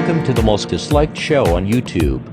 Welcome to the most disliked show on YouTube.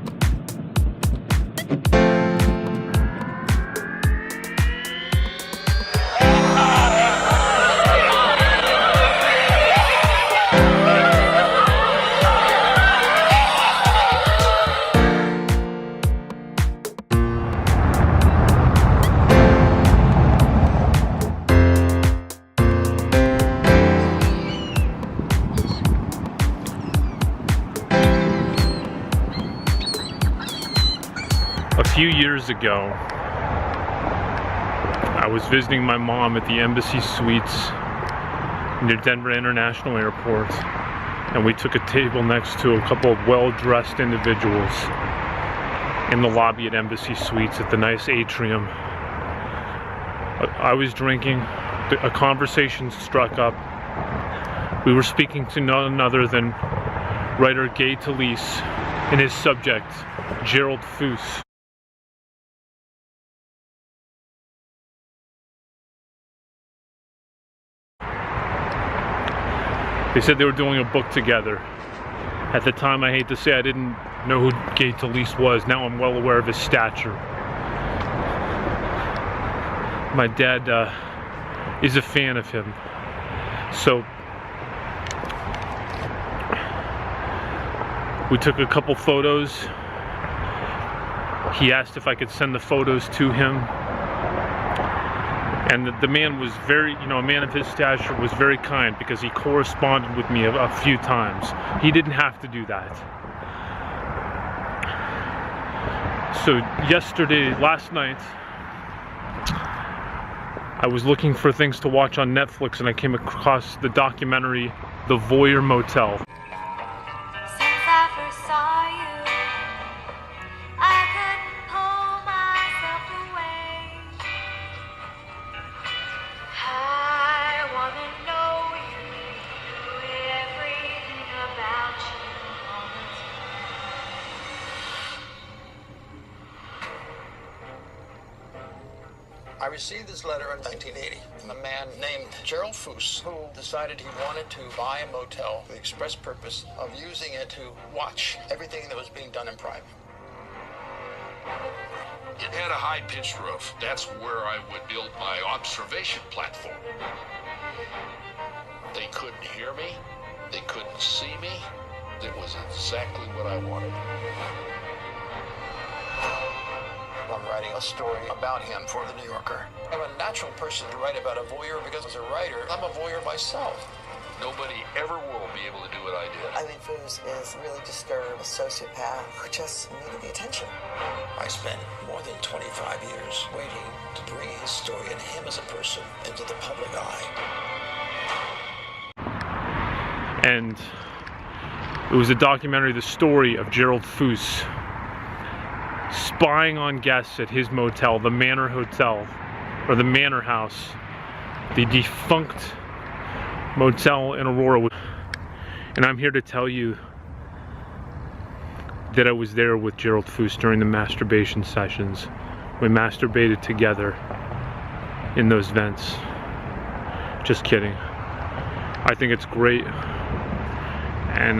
A few years ago, I was visiting my mom at the Embassy Suites near Denver International Airport, and we took a table next to a couple of well-dressed individuals in the lobby at Embassy Suites at the nice atrium. I was drinking, a conversation struck up. We were speaking to none other than writer Gay Talese and his subject, Gerald Foos. They said they were doing a book together. At the time, I hate to say, I didn't know who Gay Talese was. Now I'm well aware of his stature. My dad is a fan of him. So we took a couple photos. He asked if I could send the photos to him. And the man was very, a man of his stature was very kind because he corresponded with me a few times. He didn't have to do that. So last night, I was looking for things to watch on Netflix and I came across the documentary, The Voyeur Motel. Since I first saw you, I couldn't pull myself away. I wanna know you, everything about you. I received this letter in 1980 from a man named Gerald Foos, who decided he wanted to buy a motel for the express purpose of using it to watch everything that was being done in private. It had a high-pitched roof. That's where I would build my observation platform. They couldn't hear me. They couldn't see me. It was exactly what I wanted. I'm writing a story about him for The New Yorker. I'm a natural person to write about a voyeur because as a writer, I'm a voyeur myself. Nobody ever will be able to do what I did. I think Foos is really disturbed, a sociopath who just needed the attention. I spent more than 25 years waiting to bring his story and him as a person into the public eye. And it was a documentary, the story of Gerald Foos spying on guests at his motel, the Manor Hotel, or the Manor House, the defunct motel in Aurora. And I'm here to tell you that I was there with Gerald Foos during the masturbation sessions. We masturbated together in those vents. Just kidding. I think it's great. And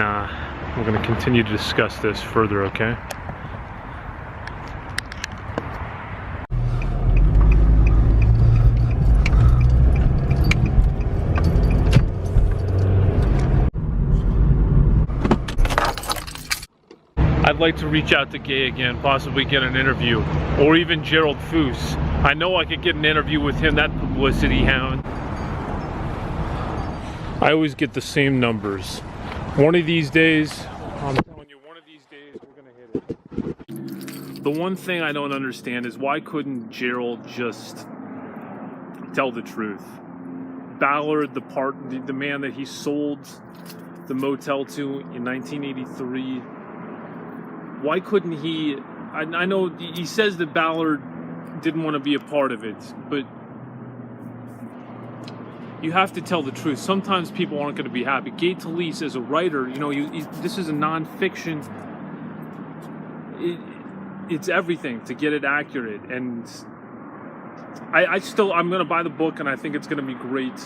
we're going to continue to discuss this further, okay? I'd like to reach out to Gay again, possibly get an interview, or even Gerald Foos. I know I could get an interview with him, that publicity hound. I always get the same numbers. One of these days, I'm telling you, one of these days we're gonna hit it. The one thing I don't understand is why couldn't Gerald just tell the truth? Ballard, the man that he sold the motel to in 1983, why couldn't he? I know he says that Ballard didn't want to be a part of it, but you have to tell the truth. Sometimes people aren't going to be happy. Gay Talese, as a writer, this is a non-fiction. It's everything to get it accurate, and I'm going to buy the book, and I think it's going to be great.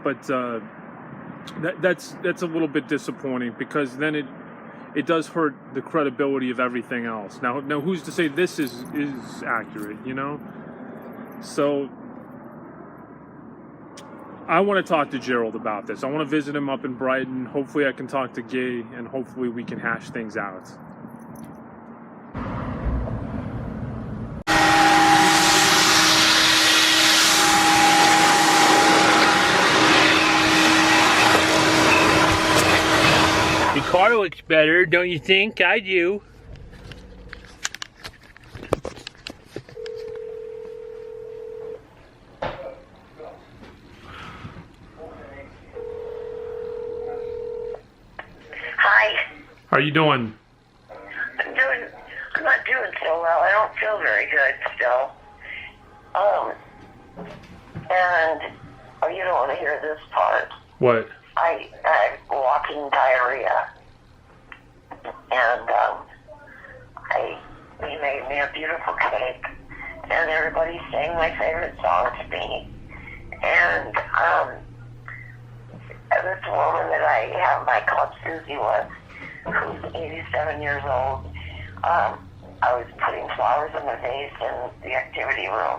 But that's a little bit disappointing, because then it does hurt the credibility of everything else. Now who's to say this is accurate, you know? So I want to talk to Gerald about this. I want to visit him up in Brighton. Hopefully I can talk to Gay, and hopefully we can hash things out. The car looks better, don't you think? I do. Hi. How are you doing? I'm not doing so well. I don't feel very good still. And you don't want to hear this part. What? I had walking diarrhea. And he made me a beautiful cake. And everybody sang my favorite song to me. And this woman that I have my Club Susie with, who's 87 years old, I was putting flowers in a vase in the activity room,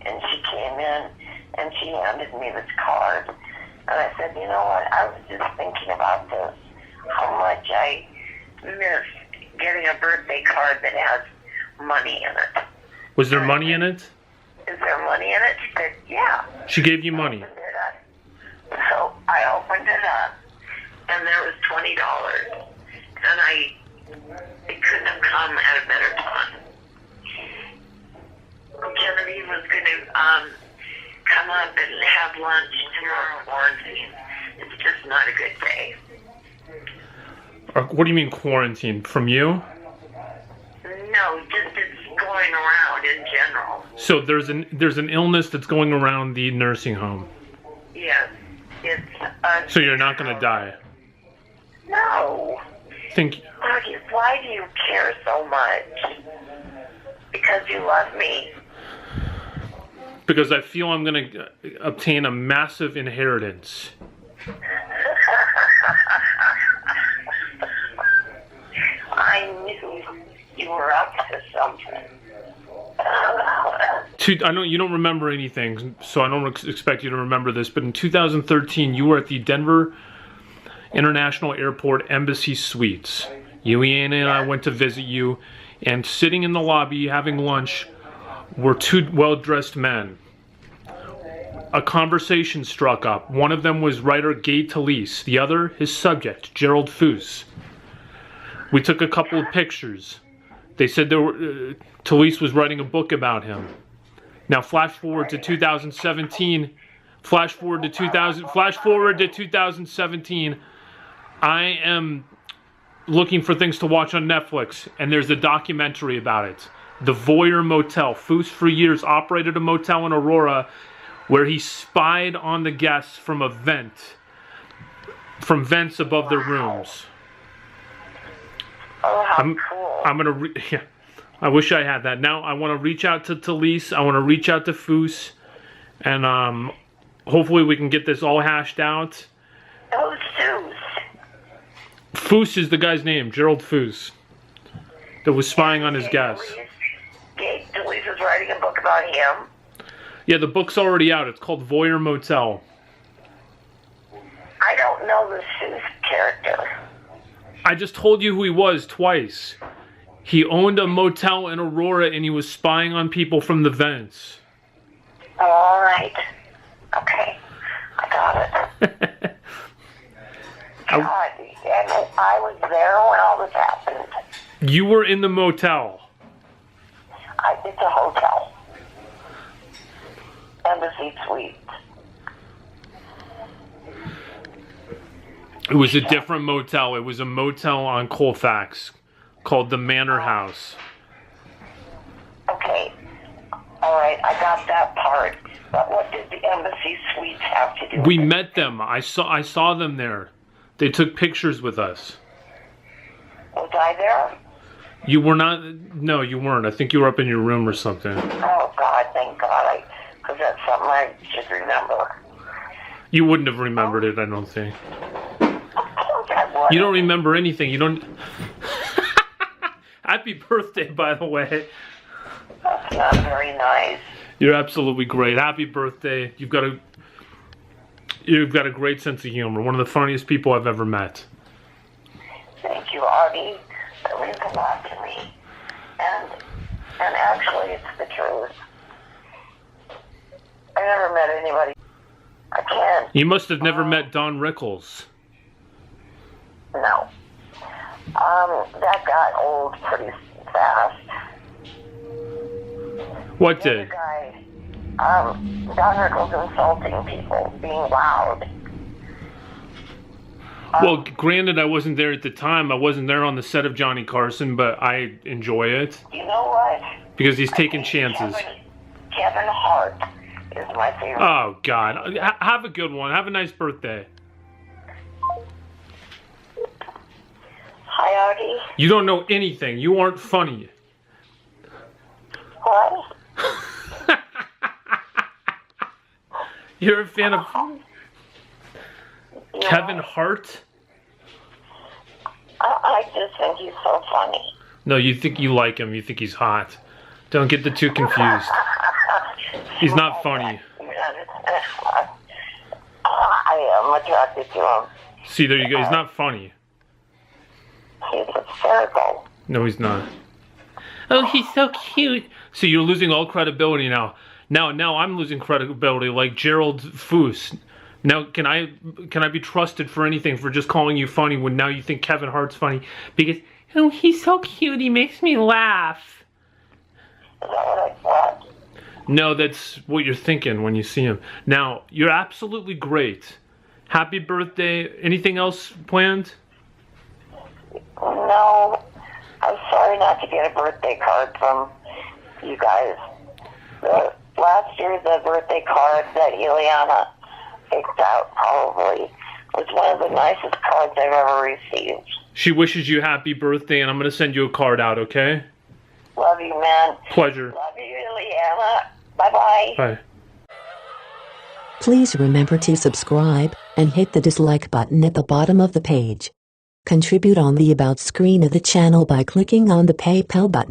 and she came in and she handed me this card. And I said, you know what, I was just thinking about this, how much I miss getting a birthday card that has money in it. Was there money in it? Is there money in it? She said, yeah. She gave you money? So I opened it up, and there was $20, and it couldn't have come at a better time. Genevieve was going to come up and have lunch tomorrow quarantine. It's just not a good day. What do you mean quarantine? From you? No, just it's going around in general. So there's an illness that's going around the nursing home. Yes. It's so you're not going to die? No. Margie, why do you care so much? Because you love me. Because I feel I'm going to obtain a massive inheritance. I knew you were up to something. I know you don't remember anything, so I don't expect you to remember this, but in 2013, you were at the Denver International Airport Embassy Suites. Leanna and I went to visit you, and sitting in the lobby having lunch were two well-dressed men. A conversation struck up. One of them was writer Gay Talese, the other his subject, Gerald Foos. We took a couple of pictures. They said Talese was writing a book about him. Now flash forward to 2017. Flash forward to 2017. I am looking for things to watch on Netflix, and there's a documentary about it. The Voyeur Motel. Foos for years operated a motel in Aurora where he spied on the guests from a vent, from vents above their rooms. Oh, how cool. I'm gonna yeah. I wish I had that. Now I want to reach out to Talese. I want to reach out to Foos, and hopefully we can get this all hashed out. Who's Foos? Foos is the guy's name, Gerald Foos, that was spying on his guests. Talese is writing a book about him. Yeah, the book's already out. It's called Voyeur Motel. I don't know the Foos character. I just told you who he was twice. He owned a motel in Aurora, and he was spying on people from the vents. All right. Okay. I got it. God, and I was there when all this happened. You were in the motel. It's a hotel. Embassy Suite. It was a different motel. It was a motel on Colfax called the Manor House. Okay. All right, I got that part. But what did the Embassy Suites have to do with it? We met them. I saw them there. They took pictures with us. Was I there? You were not. No, you weren't. I think you were up in your room or something. Oh, God, thank God. Because that's something I should remember. You wouldn't have remembered it, I don't think. You don't remember anything. You don't. Happy birthday, by the way. That's not very nice. You're absolutely great. Happy birthday. You've got a great sense of humor. One of the funniest people I've ever met. Thank you, Artie. That means a lot to me. And actually, it's the truth. I never met anybody. I can't. You must have never met Don Rickles. No. That got old pretty fast. What The did? guy, Don Rickles insulting people, being loud. Well, granted, I wasn't there at the time. I wasn't there on the set of Johnny Carson, but I enjoy it. You know what? Because he's taking chances. Kevin Hart is my favorite. Oh, God. Have a good one. Have a nice birthday. Hi, Artie. You don't know anything. You aren't funny. What? You're a fan of You Kevin know, Hart? I just think he's so funny. No, you think you like him. You think he's hot. Don't get the two confused. He's not funny. I am attracted to him. See, there you go. He's not funny. He's hysterical. No, he's not. Oh, he's so cute. So you're losing all credibility now. Now I'm losing credibility like Gerald Foos. Now, can I be trusted for anything for just calling you funny when now you think Kevin Hart's funny? Because, oh, he's so cute. He makes me laugh. Is that what I thought? No, that's what you're thinking when you see him. Now, you're absolutely great. Happy birthday. Anything else planned? No. I'm sorry not to get a birthday card from you guys. Last year, the birthday card that Ileana picked out probably was one of the nicest cards I've ever received. She wishes you happy birthday, and I'm going to send you a card out, okay? Love you, man. Pleasure. Love you, Ileana. Bye-bye. Bye. Please remember to subscribe and hit the dislike button at the bottom of the page. Contribute on the About screen of the channel by clicking on the PayPal button.